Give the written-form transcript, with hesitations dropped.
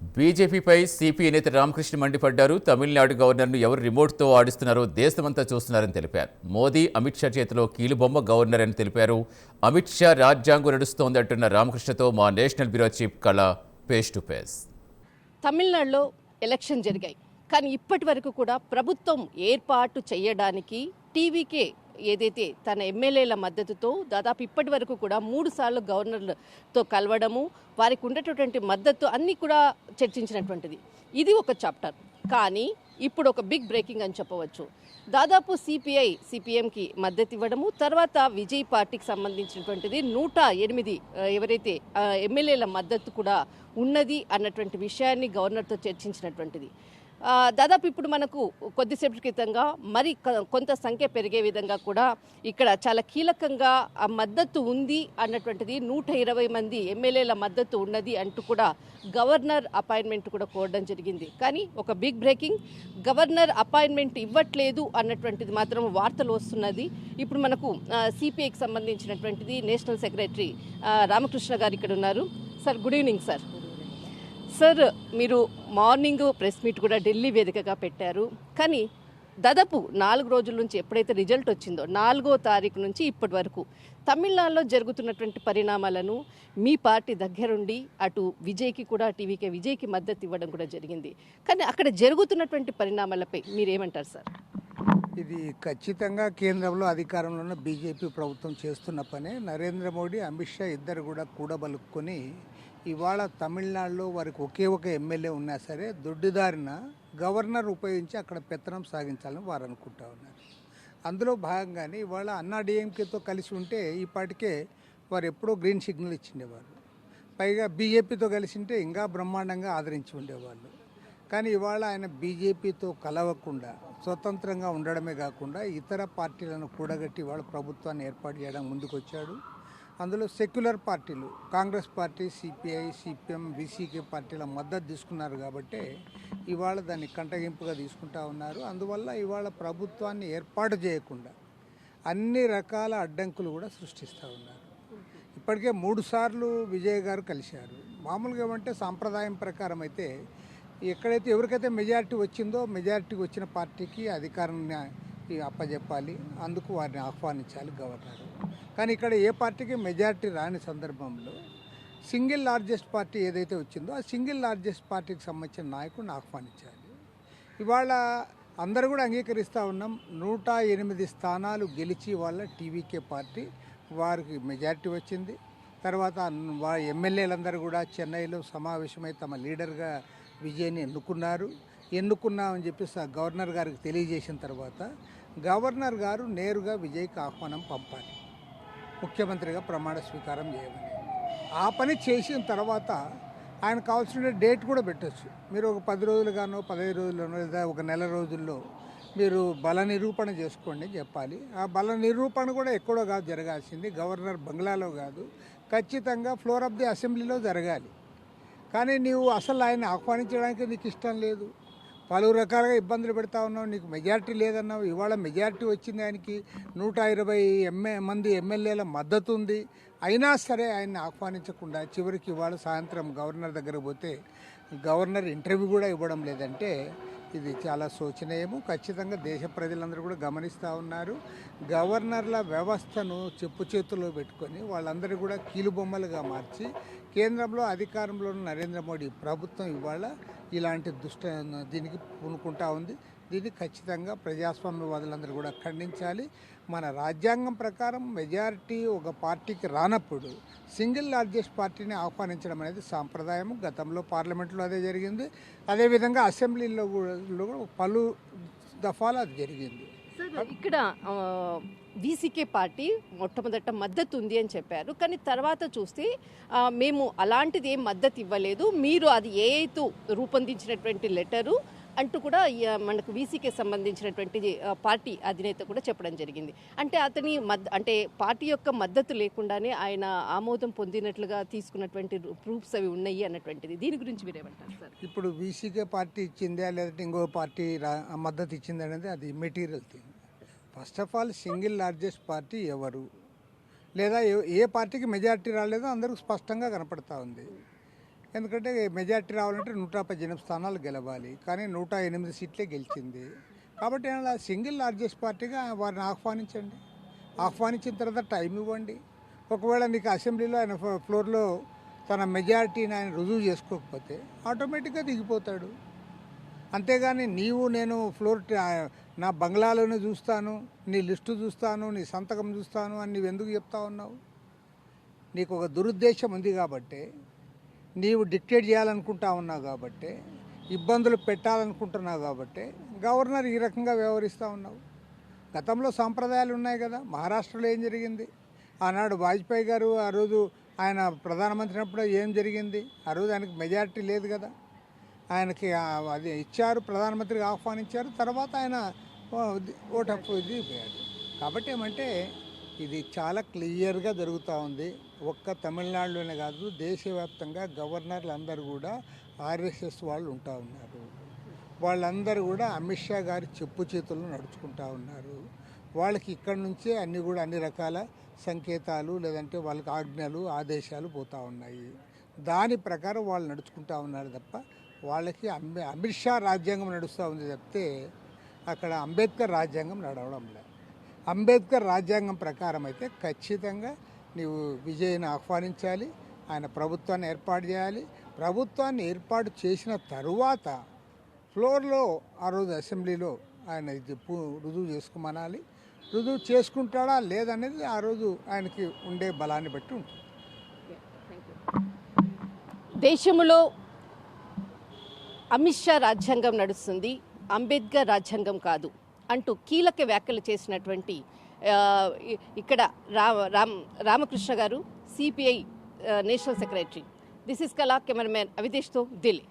బీజేపీపై CPI నేత రామకృష్ణ మండిపడ్డారు. తమిళనాడు గవర్నర్ను ఎవరు రిమోట్తో ఆడిస్తున్నారో దేశమంతా చూస్తున్నారని తెలిపారు. మోదీ, అమిత్ షా చేతిలో కీలుబొమ్మ గవర్నర్ అని తెలిపారు. అమిత్ షా రాజ్యాంగం నడుస్తోందంటున్న రామకృష్ణతో మా నేషనల్ బ్యూరో చీఫ్ కళ ఫేస్ టు ఫేస్. తమిళనాడులో ఎలక్షన్ జరిగాయి, కానీ ఇప్పటి వరకు కూడా ప్రభుత్వం ఏర్పాటు చేయడానికి టీవీకే ఏదైతే తన ఎమ్మెల్యేల మద్దతుతో దాదాపు ఇప్పటి వరకు కూడా 3 సార్లు గవర్నర్తో కలవడము, వారికి ఉన్నటువంటి మద్దతు అన్నీ కూడా చర్చించినటువంటిది. ఇది ఒక చాప్టర్. కానీ ఇప్పుడు ఒక బిగ్ బ్రేకింగ్ అని చెప్పవచ్చు. దాదాపు సిపిఎంకి మద్దతు ఇవ్వడము, తర్వాత విజయ్ పార్టీకి సంబంధించినటువంటిది 108 ఎవరైతే ఎమ్మెల్యేల మద్దతు కూడా ఉన్నది అన్నటువంటి విషయాన్ని గవర్నర్తో చర్చించినటువంటిది. దాదాపు ఇప్పుడు మనకు కొద్దిసేపటి క్రితంగా మరి కొంత సంఖ్య పెరిగే విధంగా కూడా ఇక్కడ చాలా కీలకంగా ఆ మద్దతు ఉంది అన్నటువంటిది. 120 మంది ఎమ్మెల్యేల మద్దతు ఉన్నది అంటూ కూడా గవర్నర్ అపాయింట్మెంట్ కూడా కోరడం జరిగింది. కానీ ఒక బిగ్ బ్రేకింగ్, గవర్నర్ అపాయింట్మెంట్ ఇవ్వట్లేదు అన్నటువంటిది మాత్రం వార్తలు వస్తున్నది. ఇప్పుడు మనకు సిపిఐకి సంబంధించినటువంటిది నేషనల్ సెక్రటరీ రామకృష్ణ గారు ఇక్కడ ఉన్నారు. Sir, good evening sir. Sir, మీరు మార్నింగ్ ప్రెస్ మీట్ కూడా ఢిల్లీ వేదికగా పెట్టారు. కానీ దాదాపు 4 రోజుల నుంచి ఎప్పుడైతే రిజల్ట్ వచ్చిందో 4వ తారీఖు నుంచి ఇప్పటి వరకు తమిళనాడులో జరుగుతున్నటువంటి పరిణామాలను మీ పార్టీ దగ్గరుండి అటు విజయ్కి కూడా విజయ్కి మద్దతు ఇవ్వడం కూడా జరిగింది. కానీ అక్కడ జరుగుతున్నటువంటి పరిణామాలపై మీరేమంటారు సార్? ఇది ఖచ్చితంగా కేంద్రంలో అధికారంలో ఉన్న బీజేపీ ప్రభుత్వం చేస్తున్న పనే. నరేంద్ర మోడీ, అమిత్ షా ఇద్దరు కూడా కూడబలుక్కొని ఇవాళ తమిళనాడులో వారికి ఒకే ఒక ఎమ్మెల్యే ఉన్నా సరే దొడ్డిదారిన గవర్నర్ ఉపయోగించి అక్కడ పెత్తనం సాగించాలని వారు అనుకుంటా ఉన్నారు. అందులో భాగంగానే ఇవాళ అన్నా డిఎంకేతో కలిసి ఉంటే ఈ పాటికే వారు ఎప్పుడో గ్రీన్ సిగ్నల్ ఇచ్చిండేవారు. పైగా బీజేపీతో కలిసి ఉంటే ఇంకా బ్రహ్మాండంగా ఆదరించి ఉండేవాళ్ళు. కానీ ఇవాళ ఆయన బీజేపీతో కలవకుండా స్వతంత్రంగా ఉండడమే కాకుండా ఇతర పార్టీలను కూడగట్టి ఇవాళ ప్రభుత్వాన్ని ఏర్పాటు చేయడం ముందుకు వచ్చాడు. అందులో సెక్యులర్ పార్టీలు Congress party, CPI, CPM, BCK పార్టీల మద్దతు తీసుకున్నారు కాబట్టి ఇవాళ దాన్ని కంటగింపుగా తీసుకుంటా ఉన్నారు. అందువల్ల ఇవాళ ప్రభుత్వాన్ని ఏర్పాటు చేయకుండా అన్ని రకాల అడ్డంకులు కూడా సృష్టిస్తూ ఉన్నారు. ఇప్పటికే 3 సార్లు విజయ్ గారు కలిశారు. మామూలుగా ఏమంటే సాంప్రదాయం ప్రకారం అయితే ఎక్కడైతే ఎవరికైతే మెజారిటీ వచ్చిందో మెజారిటీకి వచ్చిన పార్టీకి అధికారాన్ని అప్పజెప్పాలి, అందుకు వారిని ఆహ్వానించాలి గవర్నర్. కానీ ఇక్కడ ఏ పార్టీకి మెజారిటీ రాని సందర్భంలో సింగిల్ లార్జెస్ట్ పార్టీ ఏదైతే వచ్చిందో ఆ సింగిల్ లార్జెస్ట్ పార్టీకి సంబంధించిన నాయకుడిని ఆహ్వానించాలి. ఇవాళ అందరూ కూడా అంగీకరిస్తూ ఉన్నాం. 108 స్థానాలు గెలిచి వాళ్ళ టీవీకే పార్టీ వారికి మెజారిటీ వచ్చింది. తర్వాత ఎమ్మెల్యేలందరూ కూడా చెన్నైలో సమావేశమై తమ లీడర్గా విజయ్ని ఎన్నుకున్నామని చెప్పి గవర్నర్ గారికి తెలియజేసిన తర్వాత గవర్నర్ గారు నేరుగా విజయ్కి ఆహ్వానం పంపాలి, ముఖ్యమంత్రిగా ప్రమాణ స్వీకారం చేయమని. ఆ పని చేసిన తర్వాత ఆయన కావాల్సిన డేట్ కూడా పెట్టచ్చు. మీరు ఒక 10 రోజులుగానో 15 రోజుల్లోనో లేదా ఒక నెల రోజుల్లో మీరు బల నిరూపణ చేసుకోండి అని చెప్పాలి. ఆ బల నిరూపణ కూడా ఎక్కడో కాదు జరగాల్సింది, గవర్నర్ బంగ్లాలో కాదు, ఖచ్చితంగా ఫ్లోర్ ఆఫ్ ది అసెంబ్లీలో జరగాలి. కానీ నీవు అసలు ఆయన ఆహ్వానించడానికి నీకు ఇష్టం లేదు, పలు రకాలుగా ఇబ్బందులు పెడతా ఉన్నావు, నీకు మెజారిటీ లేదన్నావు. ఇవాళ మెజారిటీ వచ్చింది, ఆయనకి 120 మంది ఎమ్మెల్యేల మద్దతు ఉంది. అయినా సరే ఆయన్ని ఆహ్వానించకుండా చివరికి ఇవాళ సాయంత్రం గవర్నర్ దగ్గర పోతే గవర్నర్ ఇంటర్వ్యూ కూడా ఇవ్వడం లేదంటే ఇది చాలా శోచనీయము. ఖచ్చితంగా దేశ ప్రజలందరూ కూడా గమనిస్తూ ఉన్నారు. గవర్నర్ల వ్యవస్థను చెప్పు చేతుల్లో పెట్టుకొని వాళ్ళందరూ కూడా కీలుబొమ్మలుగా మార్చి కేంద్రంలో అధికారంలో ఉన్న నరేంద్ర మోడీ ప్రభుత్వం ఇవాళ ఇలాంటి దీనికి పూనుకుంటా ఉంది. దీన్ని ఖచ్చితంగా ప్రజాస్వామ్యవాదులందరూ కూడా ఖండించాలి. మన రాజ్యాంగం ప్రకారం మెజారిటీ ఒక పార్టీకి రానప్పుడు సింగిల్ లార్జెస్ట్ పార్టీని ఆహ్వానించడం అనేది సాంప్రదాయం. గతంలో పార్లమెంట్లో అదే జరిగింది, అదేవిధంగా అసెంబ్లీలో కూడా పలు దఫాలు అది జరిగింది. ఇక్కడ వీసీకే పార్టీ మొట్టమొదట మద్దతు ఉంది అని చెప్పారు. కానీ తర్వాత చూస్తే మేము అలాంటిది ఏం మద్దతు ఇవ్వలేదు, మీరు అది ఏఐతో రూపొందించినటువంటి లెటరు అంటూ కూడా మనకు వీసీకే సంబంధించినటువంటి పార్టీ అధినేత కూడా చెప్పడం జరిగింది. అంటే అతని అంటే పార్టీ యొక్క మద్దతు లేకుండానే ఆయన ఆమోదం పొందినట్లుగా తీసుకున్నటువంటి ప్రూఫ్స్ అవి ఉన్నాయి అన్నటువంటిది. దీని గురించి మీరేమంటారు సార్? ఇప్పుడు వీసీకే పార్టీ ఇచ్చిందా లేదంటే ఇంకో పార్టీ మద్దతు ఇచ్చింది అనేది అది material thing. First of all single largest party ఎవరు, లేదా ఏ పార్టీకి మెజారిటీ రాలేదో అందరూ స్పష్టంగా కనపడతా ఉంది. ఎందుకంటే మెజార్టీ రావాలంటే 118 స్థానాలు గెలవాలి, కానీ 108 సీట్లే గెలిచింది. కాబట్టి అలా సింగిల్ లార్జెస్ట్ పార్టీగా వారిని ఆహ్వానించిన తర్వాత టైం ఇవ్వండి. ఒకవేళ నీకు అసెంబ్లీలో ఆయన ఫ్లోర్లో తన మెజారిటీని ఆయన రుజువు చేసుకోకపోతే ఆటోమేటిక్గా దిగిపోతాడు. అంతేగాని నేను ఫ్లోర్ నా బంగ్లాలోనే చూస్తాను, నీ లిస్టు చూస్తాను, నీ సంతకం చూస్తాను అని నువ్వు ఎందుకు చెప్తా ఉన్నావు? నీకు ఒక దురుద్దేశం ఉంది కాబట్టి, నీవు డిక్టేట్ చేయాలనుకుంటా ఉన్నావు కాబట్టి, ఇబ్బందులు పెట్టాలనుకుంటున్నావు కాబట్టి గవర్నర్ ఈ రకంగా వ్యవహరిస్తూ ఉన్నావు. గతంలో సాంప్రదాయాలు ఉన్నాయి కదా. మహారాష్ట్రలో ఏం జరిగింది? ఆనాడు వాజ్పేయి గారు ఆ రోజు ఆయన ప్రధానమంత్రి అయినప్పుడు ఏం జరిగింది? ఆ రోజు ఆయనకు మెజారిటీ లేదు కదా. ఆయనకి అది ఇచ్చారు, ప్రధానమంత్రిగా ఆహ్వానించారు, తర్వాత ఆయన ఇది పోయాడు. కాబట్టి ఏమంటే ఇది చాలా క్లియర్గా జరుగుతూ ఉంది. ఒక్క తమిళనాడులోనే కాదు, దేశవ్యాప్తంగా గవర్నర్లు అందరూ కూడా ఆర్ఎస్ఎస్ వాళ్ళు ఉంటా ఉన్నారు. వాళ్ళందరూ కూడా అమిత్ షా గారి చెప్పు చేతుల్లో నడుచుకుంటా ఉన్నారు. వాళ్ళకి ఇక్కడి నుంచే అన్ని రకాల సంకేతాలు, లేదంటే వాళ్ళకి ఆజ్ఞలు, ఆదేశాలు పోతూ ఉన్నాయి. దాని ప్రకారం వాళ్ళు నడుచుకుంటా ఉన్నారు తప్ప వాళ్ళకి అమిత్ షా రాజ్యాంగం నడుస్తూ ఉంది తప్పితే అక్కడ అంబేద్కర్ రాజ్యాంగం నడవడం లేదు. అంబేద్కర్ రాజ్యాంగం ప్రకారం అయితే ఖచ్చితంగా నీవు విజయ్ని ఆహ్వానించాలి, ఆయన ప్రభుత్వాన్ని ఏర్పాటు చేయాలి. ప్రభుత్వాన్ని ఏర్పాటు చేసిన తరువాత ఫ్లోర్లో ఆ రోజు అసెంబ్లీలో ఆయన ఇది రుజువు చేసుకోమనాలి. రుజువు చేసుకుంటాడా లేదనేది ఆ రోజు ఆయనకి ఉండే బలాన్ని బట్టి ఉంటుంది. దేశంలో అమిత్ షా రాజ్యాంగం నడుస్తుంది, అంబేద్కర్ రాజ్యాంగం కాదు అంటూ కీలక వ్యాఖ్యలు చేసినటువంటి ఇక్కడ రామకృష్ణ గారు, CPI national secretary. This is కళా, కెమెరామెన్ అవితేష్తో ఢిల్లీ.